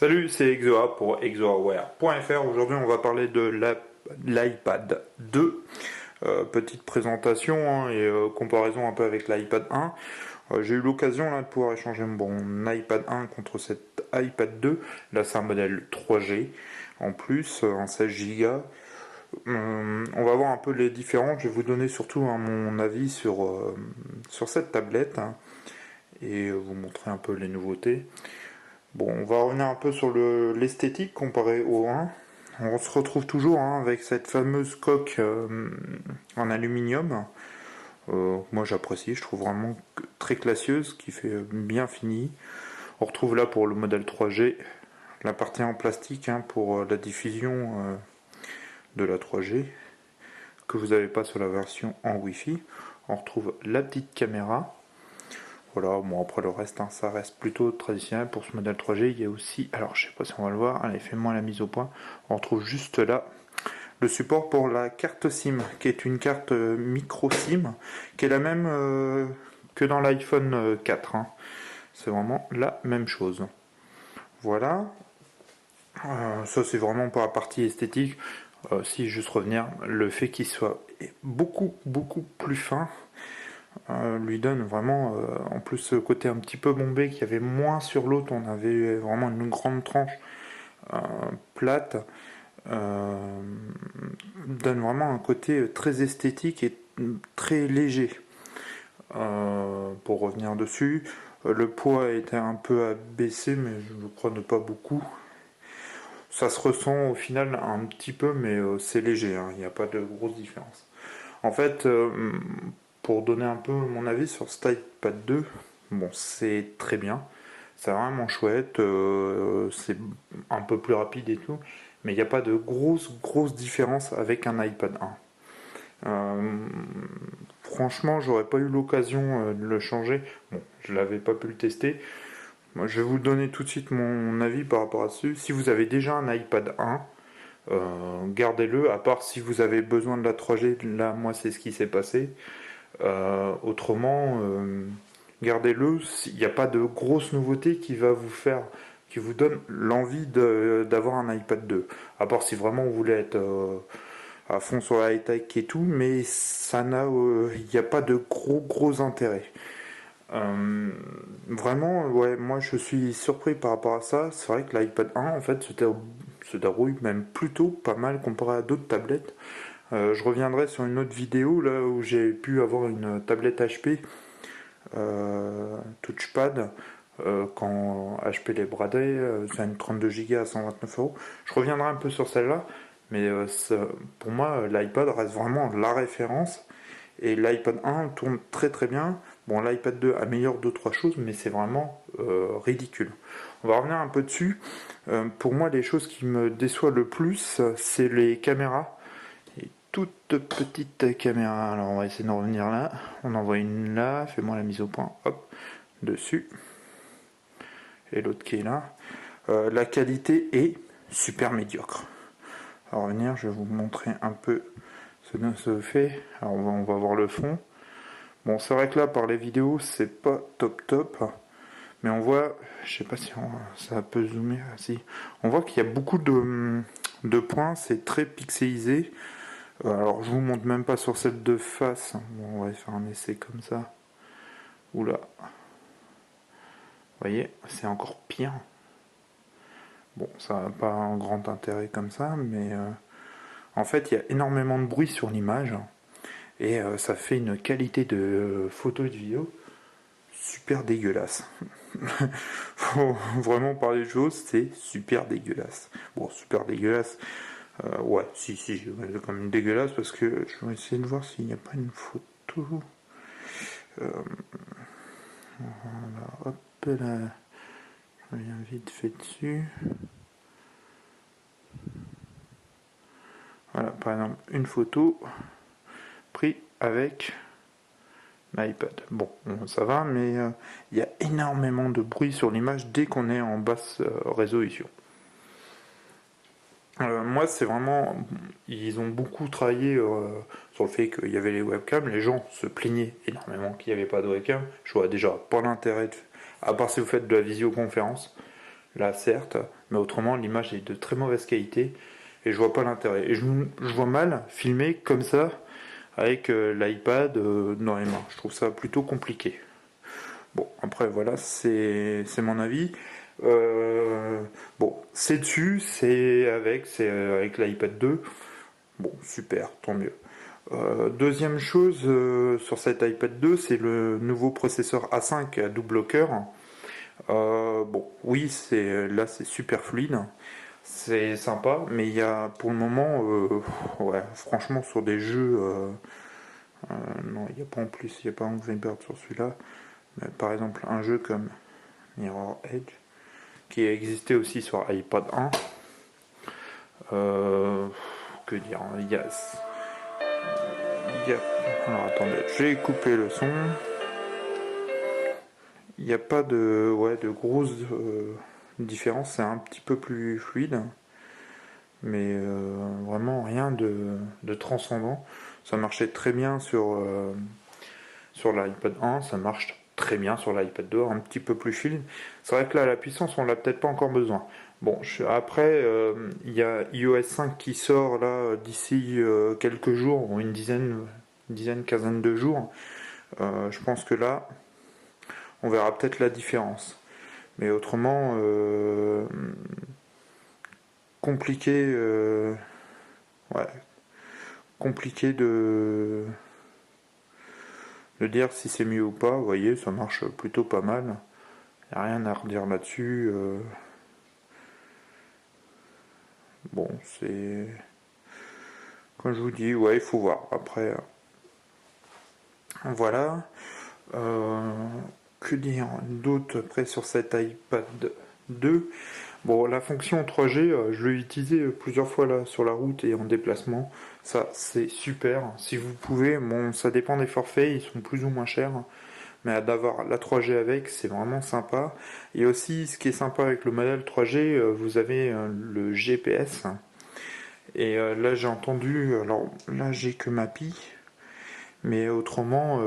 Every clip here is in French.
Salut, c'est Exoa pour exoaware.fr. Aujourd'hui, on va parler de l'iPad 2. Petite présentation hein, et comparaison un peu avec l'iPad 1. J'ai eu l'occasion là, de pouvoir échanger mon iPad 1 contre cet iPad 2. Là, c'est un modèle 3G en plus, en 16 Go. On va voir un peu les différences. Je vais vous donner surtout hein, mon avis sur cette tablette hein, et vous montrer un peu les nouveautés. Bon, on va revenir un peu sur l'esthétique comparé au 1. On se retrouve toujours hein, avec cette fameuse coque en aluminium. Moi j'apprécie, je trouve vraiment très classieuse, qui fait bien fini. On retrouve là pour le modèle 3G la partie en plastique hein, pour la diffusion de la 3G que vous n'avez pas sur la version en Wi-Fi. On retrouve la petite caméra. Voilà, bon après le reste, hein, ça reste plutôt traditionnel pour ce modèle 3G. Il y a aussi, alors je sais pas si on va le voir, allez fais-moi la mise au point. On retrouve juste là le support pour la carte SIM, qui est une carte micro SIM, qui est la même que dans l'iPhone 4. Hein. C'est vraiment la même chose. Voilà, ça c'est vraiment pour la partie esthétique. Si juste revenir, le fait qu'il soit beaucoup plus fin. Lui donne vraiment, en plus ce côté un petit peu bombé qu'il y avait moins sur l'autre, on avait vraiment une grande tranche plate, donne vraiment un côté très esthétique et très léger. Pour revenir dessus, le poids était un peu abaissé, mais je crois ne pas beaucoup. Ça se ressent au final un petit peu, mais c'est léger, hein, il n'y a pas de grosse différence. En fait, pour donner un peu mon avis sur cet iPad 2, bon, c'est très bien, c'est vraiment chouette, c'est un peu plus rapide et tout, mais il n'y a pas de grosse différence avec un iPad 1. Franchement, j'aurais pas eu l'occasion de le changer. Bon, je l'avais pas pu le tester. Moi, je vais vous donner tout de suite mon avis par rapport à ça. Si vous avez déjà un iPad 1, gardez-le, à part si vous avez besoin de la 3G, là moi c'est ce qui s'est passé. Autrement, gardez-le, il n'y a pas de grosse nouveauté qui vous donne l'envie d'avoir un iPad 2. À part si vraiment vous voulez être à fond sur la high-tech et tout, mais il n'y a pas de gros intérêt. Vraiment, ouais, moi je suis surpris par rapport à ça. C'est vrai que l'iPad 1 en fait se déroule même plutôt pas mal comparé à d'autres tablettes. Je reviendrai sur une autre vidéo là où j'ai pu avoir une tablette HP touchpad quand HP les bradait, c'est une 32 Go à 129 €. Je reviendrai un peu sur celle-là, mais pour moi l'iPad reste vraiment la référence et l'iPad 1 tourne très bien. Bon, l'iPad 2 améliore 2-3 choses, mais c'est vraiment ridicule. On va revenir un peu dessus. Pour moi, les choses qui me déçoivent le plus, c'est les caméras. Et toute petite caméra. Alors, on va essayer de revenir là. On en voit une là. Fais-moi la mise au point. Hop, dessus. Et l'autre qui est là. La qualité est super médiocre. On va revenir, je vais vous montrer un peu ce que ça fait. Alors, on va voir le fond. Bon, c'est vrai que là, par les vidéos, c'est pas top, mais on voit, je sais pas si ça peut zoomer, si, on voit qu'il y a beaucoup de points, c'est très pixelisé. Alors, je vous montre même pas sur celle de face. Bon, on va faire un essai comme ça. Oula. Vous voyez, c'est encore pire. Bon, ça n'a pas un grand intérêt comme ça, mais en fait, il y a énormément de bruit sur l'image. Et ça fait une qualité de photo et de vidéo super dégueulasse. Faut vraiment parler de choses, c'est super dégueulasse. Bon, super dégueulasse. Ouais, si, c'est quand même dégueulasse parce que je vais essayer de voir s'il n'y a pas une photo. Voilà, hop là. Je reviens vite fait dessus. Voilà, par exemple, une photo prise avec l'iPad. Bon, ça va, mais il y a énormément de bruit sur l'image dès qu'on est en basse résolution. Moi, c'est vraiment. Ils ont beaucoup travaillé sur le fait qu'il y avait les webcams. Les gens se plaignaient énormément qu'il n'y avait pas de webcam. Je vois déjà pas l'intérêt, à part si vous faites de la visioconférence. là certes, mais autrement l'image est de très mauvaise qualité et je vois pas l'intérêt. Et je vois mal filmer comme ça avec l'iPad dans les mains. Je trouve ça plutôt compliqué. Bon, après voilà, c'est mon avis. Bon, c'est dessus, c'est avec l'iPad 2. Bon, super, tant mieux. Deuxième chose sur cet iPad 2, c'est le nouveau processeur A5 à double cœur. Bon, oui, là c'est super fluide, c'est sympa, mais il y a pour le moment, ouais, franchement sur des jeux, non, il n'y a pas en plus, il n'y a pas Angry Birds sur celui-là, mais par exemple un jeu comme Mirror Edge, qui existait aussi sur iPad 1, que dire, alors attendez, j'ai coupé le son. Il n'y a pas de grosse différence, c'est un petit peu plus fluide, mais vraiment rien de transcendant. Ça marchait très bien sur l'iPad 1, ça marche très bien sur l'iPad 2, un petit peu plus fluide. C'est vrai que là, la puissance, on l'a peut-être pas encore besoin. Bon, après, il y a iOS 5 qui sort là d'ici quelques jours, ou une dizaine, quinzaine de jours. Je pense que là, on verra peut-être la différence. Mais autrement, compliqué, ouais, compliqué de dire si c'est mieux ou pas. Vous voyez, ça marche plutôt pas mal. Il n'y a rien à redire là-dessus. Bon, c'est. Comme je vous dis, ouais, il faut voir. Après, voilà. Euh, que dire d'autre après sur cet iPad 2? Bon, la fonction 3G, je l'ai utilisée plusieurs fois là sur la route et en déplacement. Ça, c'est super. Si vous pouvez, bon, ça dépend des forfaits, ils sont plus ou moins chers. Mais d'avoir la 3G avec, c'est vraiment sympa. Et aussi, ce qui est sympa avec le modèle 3G, vous avez le GPS. Et là, j'ai entendu, alors là, j'ai que Mappy, mais autrement,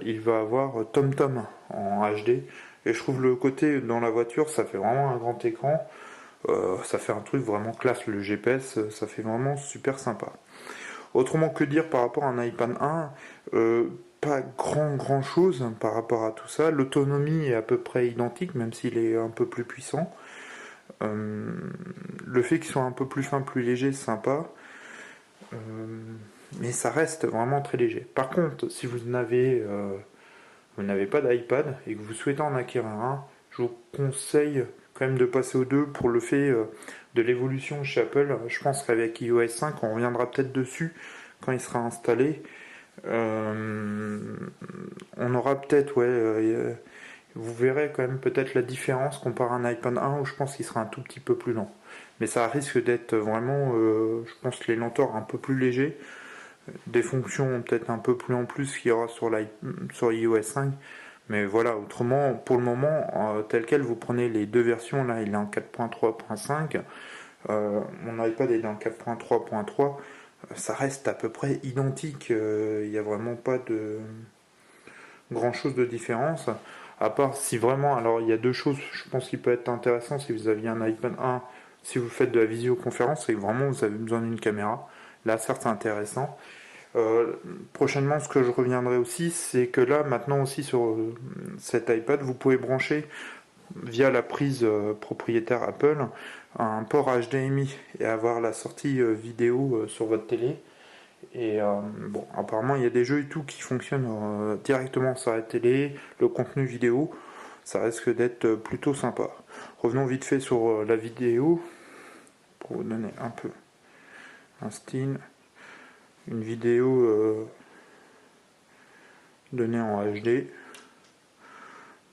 il va avoir TomTom en HD. Et je trouve le côté dans la voiture, ça fait vraiment un grand écran. Ça fait un truc vraiment classe, le GPS, ça fait vraiment super sympa. Autrement que dire par rapport à un iPad 1, pas grand chose par rapport à tout ça. L'autonomie est à peu près identique, même s'il est un peu plus puissant. Le fait qu'il soit un peu plus fin, plus léger, c'est sympa. Euh, mais ça reste vraiment très léger. Par contre, si vous n'avez pas d'iPad et que vous souhaitez en acquérir un, je vous conseille quand même de passer aux deux pour le fait de l'évolution chez Apple. Je pense qu'avec iOS 5, on reviendra peut-être dessus quand il sera installé. On aura peut-être, ouais, vous verrez quand même peut-être la différence comparé à un iPad 1 où je pense qu'il sera un tout petit peu plus lent. Mais ça risque d'être vraiment, je pense, les lenteurs un peu plus légers, des fonctions peut-être un peu plus en plus qu'il y aura sur iOS 5. Mais voilà, autrement, pour le moment, tel quel, vous prenez les deux versions, là il est en 4.3.5, mon iPad est en 4.3.3, ça reste à peu près identique, il n'y a vraiment pas de grand chose de différence, à part si vraiment, alors il y a deux choses, je pense qui peut être intéressant si vous aviez un iPad 1, si vous faites de la visioconférence, c'est que vraiment vous avez besoin d'une caméra, là certes c'est intéressant. Prochainement, ce que je reviendrai aussi, c'est que là, maintenant aussi sur cet iPad, vous pouvez brancher via la prise propriétaire Apple un port HDMI et avoir la sortie vidéo sur votre télé. Et bon, apparemment, il y a des jeux et tout qui fonctionnent directement sur la télé, le contenu vidéo, ça risque d'être plutôt sympa. Revenons vite fait sur la vidéo pour vous donner un peu un style. Une vidéo donnée en HD.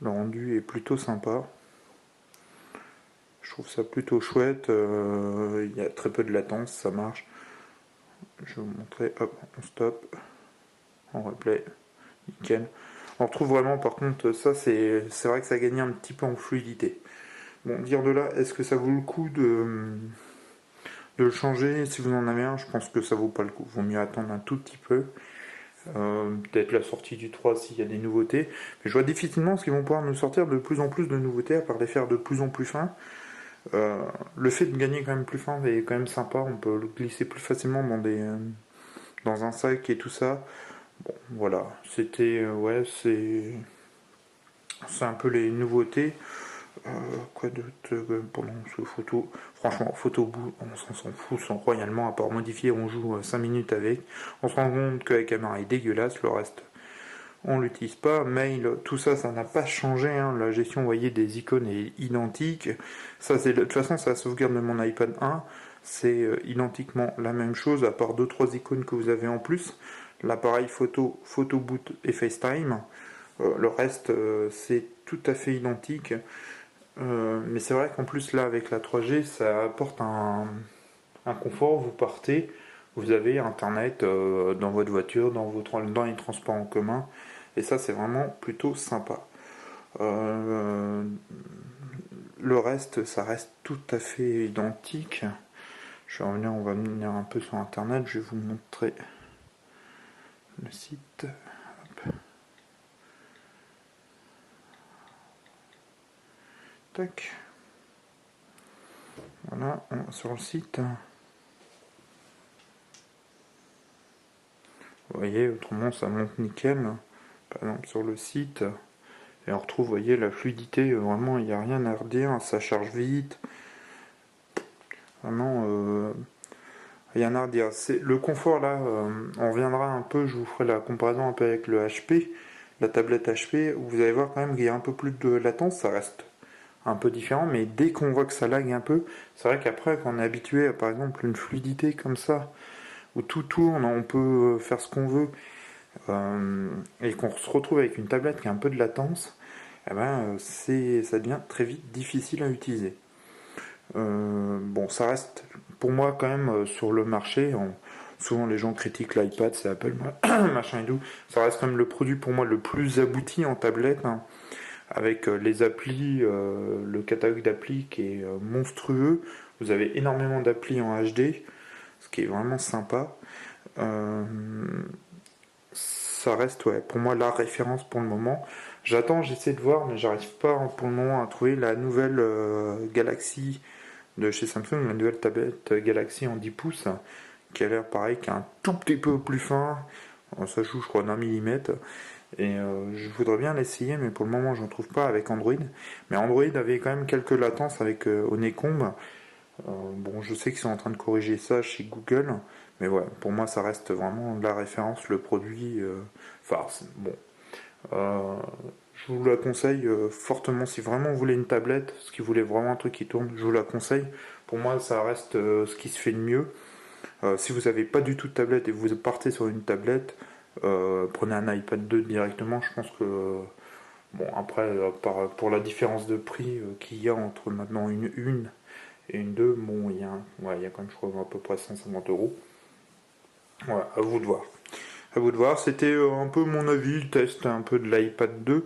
Le rendu est plutôt sympa. Je trouve ça plutôt chouette. Il y a très peu de latence, ça marche. Je vais vous montrer. Hop, on stop. On replay. Nickel. On retrouve vraiment, par contre, ça c'est vrai que ça a gagné un petit peu en fluidité. Bon, dire de là, est-ce que ça vaut le coup de le changer? Si vous en avez un, je pense que ça vaut pas le coup. Vaut mieux attendre un tout petit peu. Peut-être la sortie du 3 s'il y a des nouveautés. Mais je vois difficilement ce qu'ils vont pouvoir nous sortir de plus en plus de nouveautés, à part les faire de plus en plus fins. Le fait de gagner quand même plus fin est quand même sympa, on peut le glisser plus facilement dans un sac et tout ça. Bon, voilà, c'était, ouais, c'est un peu les nouveautés. Quoi d'autre pendant ce photo? Franchement, photo bout, on s'en fout royalement, à part modifier, on joue 5 minutes avec. On se rend compte que la caméra est dégueulasse, le reste on l'utilise pas. Mail, tout ça, ça n'a pas changé. Hein. La gestion, vous voyez, des icônes est identique. Ça, c'est de toute façon, c'est la sauvegarde de mon iPad 1. C'est identiquement la même chose, à part 2-3 icônes que vous avez en plus. L'appareil photo, photo boot et FaceTime. Le reste, c'est tout à fait identique. Mais c'est vrai qu'en plus, là, avec la 3G, ça apporte un confort. Vous partez, vous avez Internet dans votre voiture, dans les transports en commun. Et ça, c'est vraiment plutôt sympa. Euh, le reste, ça reste tout à fait identique. On va venir un peu sur Internet. Je vais vous montrer le site. Hop. Tac. Voilà, sur le site. Vous voyez, autrement, ça monte nickel. Par exemple, sur le site. Et on retrouve, vous voyez, la fluidité, vraiment, il n'y a rien à redire, ça charge vite. Vraiment, rien à redire. Le confort, là, on reviendra un peu, je vous ferai la comparaison un peu avec le HP, la tablette HP, où vous allez voir quand même qu'il y a un peu plus de latence, ça reste un peu différent, mais dès qu'on voit que ça lag un peu, c'est vrai qu'après, quand on est habitué à, par exemple, une fluidité comme ça, où tout tourne, on peut faire ce qu'on veut, et qu'on se retrouve avec une tablette qui a un peu de latence, eh ben, ça devient très vite difficile à utiliser. Bon, ça reste pour moi quand même sur le marché. Souvent les gens critiquent l'iPad, c'est Apple, machin et tout. Ça reste quand même le produit pour moi le plus abouti en tablette, hein, avec les applis, le catalogue d'applis qui est monstrueux. Vous avez énormément d'applis en HD, ce qui est vraiment sympa. Euh, Ça reste, ouais, pour moi la référence pour le moment. J'essaie de voir, mais j'arrive pas pour le moment à trouver la nouvelle Galaxy de chez Samsung, la nouvelle tablette Galaxy en 10 pouces, qui a l'air pareil, qui est un tout petit peu plus fin. Ça joue, je crois, d'1 mm. Et je voudrais bien l'essayer, mais pour le moment, j'en trouve pas avec Android. Mais Android avait quand même quelques latences avec Honeycomb. Bon, je sais qu'ils sont en train de corriger ça chez Google, mais ouais, pour moi, ça reste vraiment la référence, le produit. Enfin, bon. Euh, je vous la conseille fortement. Si vraiment vous voulez une tablette, si vous voulez vraiment un truc qui tourne, je vous la conseille. Pour moi, ça reste ce qui se fait de mieux. Si vous n'avez pas du tout de tablette et vous partez sur une tablette, prenez un iPad 2 directement. Je pense que, bon, après, pour la différence de prix qu'il y a entre maintenant une et une 2, bon, il y a quand même, je crois, à peu près 150 euros. Voilà, à vous de voir. À vous de voir, c'était un peu mon avis, le test un peu de l'iPad 2.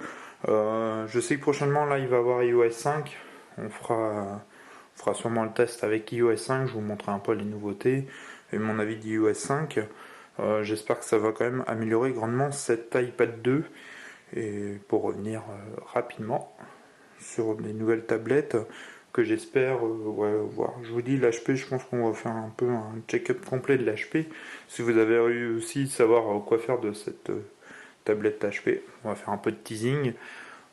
Je sais que prochainement, là, il va y avoir iOS 5. On fera sûrement le test avec iOS 5. Je vous montrerai un peu les nouveautés et mon avis d'iOS 5. J'espère que ça va quand même améliorer grandement cet iPad 2. Et pour revenir rapidement sur des nouvelles tablettes que j'espère ouais, voir. Je vous dis, l'HP, je pense qu'on va faire un peu un check-up complet de l'HP. Si vous avez réussi à savoir quoi faire de cette tablette HP, on va faire un peu de teasing.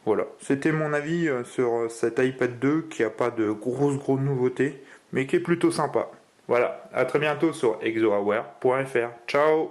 Voilà, c'était mon avis sur cet iPad 2 qui a pas de grosses nouveautés, mais qui est plutôt sympa. Voilà, à très bientôt sur exoaware.fr. Ciao!